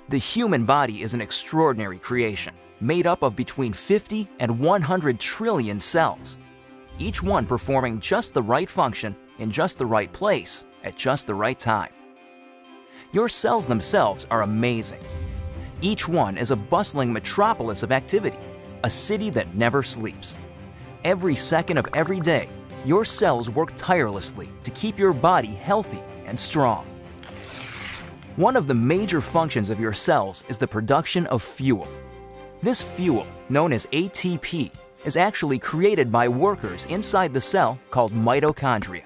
The human body is an extraordinary creation, made up of between 50 and 100 trillion cells, each one performing just the right function in just the right place at just the right time. Your cells themselves are amazing. Each one is a bustling metropolis of activity, a city that never sleeps. Every second of every day, your cells work tirelessly to keep your body healthy and strong. One of the major functions of your cells is the production of fuel. This fuel, known as ATP, is actually created by workers inside the cell called mitochondria.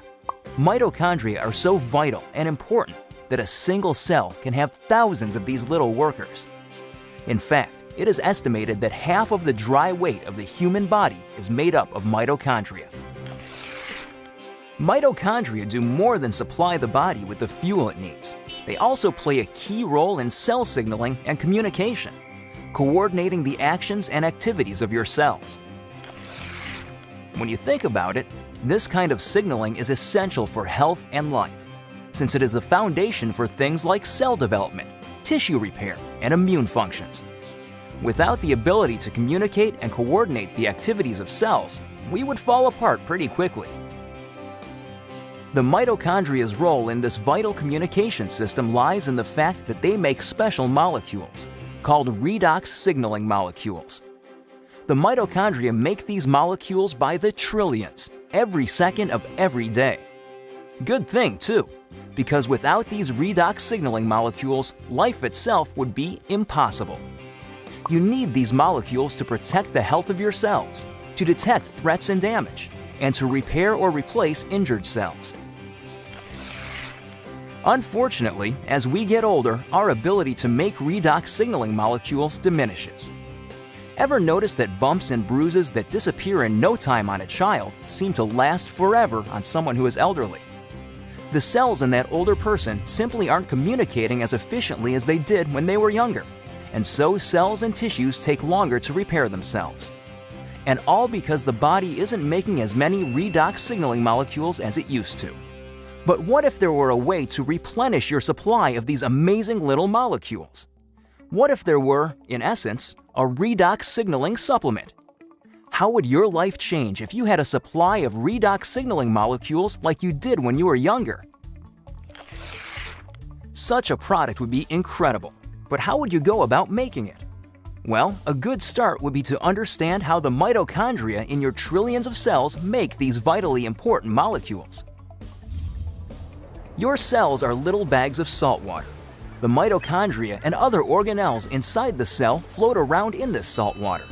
Mitochondria are so vital and important that a single cell can have thousands of these little workers. In fact, it is estimated that half of the dry weight of the human body is made up of mitochondria. Mitochondria do more than supply the body with the fuel it needs. They also play a key role in cell signaling and communication, coordinating the actions and activities of your cells. When you think about it, this kind of signaling is essential for health and life, since it is the foundation for things like cell development, tissue repair, and immune functions. Without the ability to communicate and coordinate the activities of cells, we would fall apart pretty quickly. The mitochondria's role in this vital communication system lies in the fact that they make special molecules, called redox signaling molecules. The mitochondria make these molecules by the trillions, every second of every day. Good thing, too, because without these redox signaling molecules, life itself would be impossible. You need these molecules to protect the health of your cells, to detect threats and damage, and to repair or replace injured cells. Unfortunately, as we get older, our ability to make redox signaling molecules diminishes. Ever notice that bumps and bruises that disappear in no time on a child seem to last forever on someone who is elderly? The cells in that older person simply aren't communicating as efficiently as they did when they were younger, and so cells and tissues take longer to repair themselves. And all because the body isn't making as many redox signaling molecules as it used to. But what if there were a way to replenish your supply of these amazing little molecules? What if there were, in essence, a redox signaling supplement? How would your life change if you had a supply of redox signaling molecules like you did when you were younger? Such a product would be incredible, but how would you go about making it? Well, a good start would be to understand how the mitochondria in your trillions of cells make these vitally important molecules. Your cells are little bags of salt water. The mitochondria and other organelles inside the cell float around in this salt water.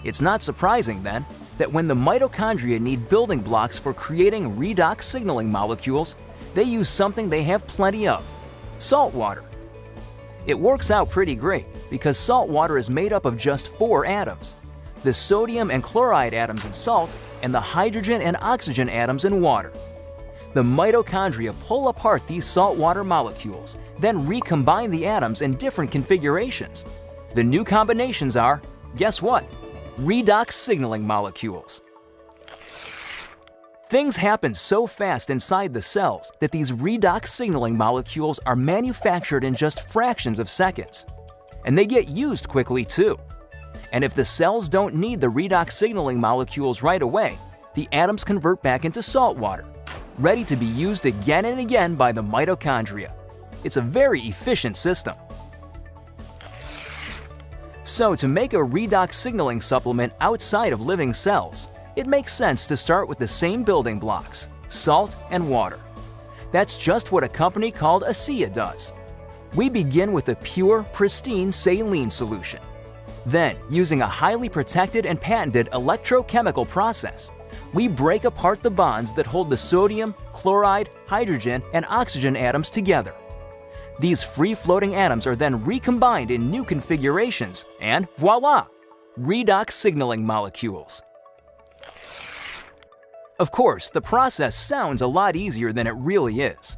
It's not surprising, then, that when the mitochondria need building blocks for creating redox signaling molecules, they use something they have plenty of: salt water. It works out pretty great because salt water is made up of just 4 atoms: the sodium and chloride atoms in salt and the hydrogen and oxygen atoms in water. The mitochondria pull apart these saltwater molecules, then recombine the atoms in different configurations. The new combinations are, guess what? Redox signaling molecules. Things happen so fast inside the cells that these redox signaling molecules are manufactured in just fractions of seconds. And they get used quickly too. And if the cells don't need the redox signaling molecules right away, the atoms convert back into salt water, ready to be used again and again by the mitochondria. It's a very efficient system. So to make a redox signaling supplement outside of living cells, it makes sense to start with the same building blocks: salt and water. That's just what a company called Asea does. We begin with a pure, pristine saline solution. Then, using a highly protected and patented electrochemical process, we break apart the bonds that hold the sodium, chloride, hydrogen, and oxygen atoms together. These free-floating atoms are then recombined in new configurations, and voila! Redox signaling molecules. Of course, the process sounds a lot easier than it really is.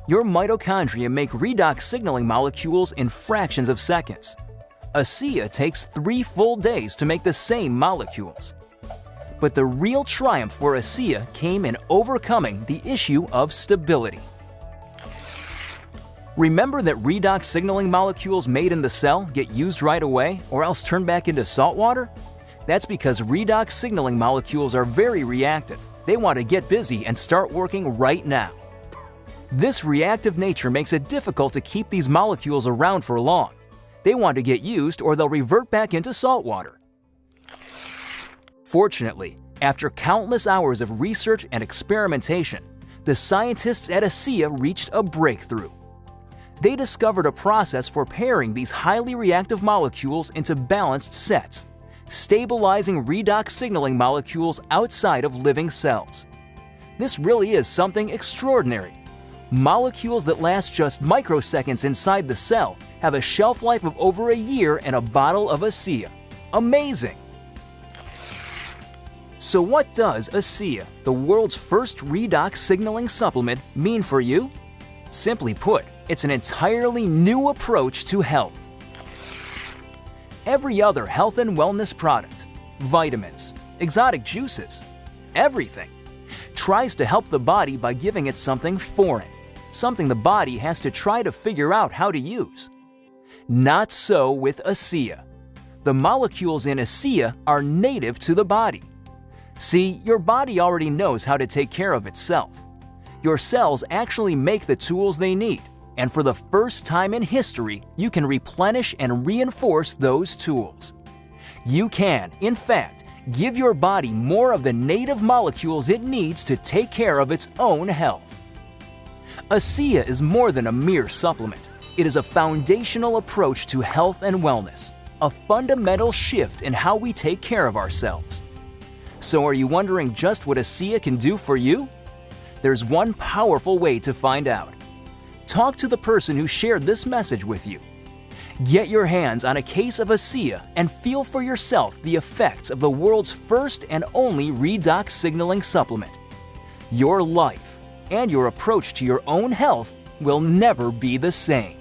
Your mitochondria make redox signaling molecules in fractions of seconds. Asea takes 3 full days to make the same molecules. But the real triumph for Asea came in overcoming the issue of stability. Remember that redox signaling molecules made in the cell get used right away or else turn back into salt water? That's because redox signaling molecules are very reactive. They want to get busy and start working right now. This reactive nature makes it difficult to keep these molecules around for long. They want to get used or they'll revert back into salt water. Fortunately, after countless hours of research and experimentation, the scientists at Asea reached a breakthrough. They discovered a process for pairing these highly reactive molecules into balanced sets, stabilizing redox signaling molecules outside of living cells. This really is something extraordinary. Molecules that last just microseconds inside the cell have a shelf life of over a year in a bottle of Asea. Amazing! So what does Asea, the world's first redox signaling supplement, mean for you? Simply put, it's an entirely new approach to health. Every other health and wellness product, vitamins, exotic juices, everything, tries to help the body by giving it something foreign, something the body has to try to figure out how to use. Not so with Asea. The molecules in Asea are native to the body. See, your body already knows how to take care of itself. Your cells actually make the tools they need, and for the first time in history, you can replenish and reinforce those tools. You can, in fact, give your body more of the native molecules it needs to take care of its own health. Asea is more than a mere supplement. It is a foundational approach to health and wellness, a fundamental shift in how we take care of ourselves. So are you wondering just what Asea can do for you? There's one powerful way to find out. Talk to the person who shared this message with you. Get your hands on a case of Asea and feel for yourself the effects of the world's first and only redox signaling supplement. Your life and your approach to your own health will never be the same.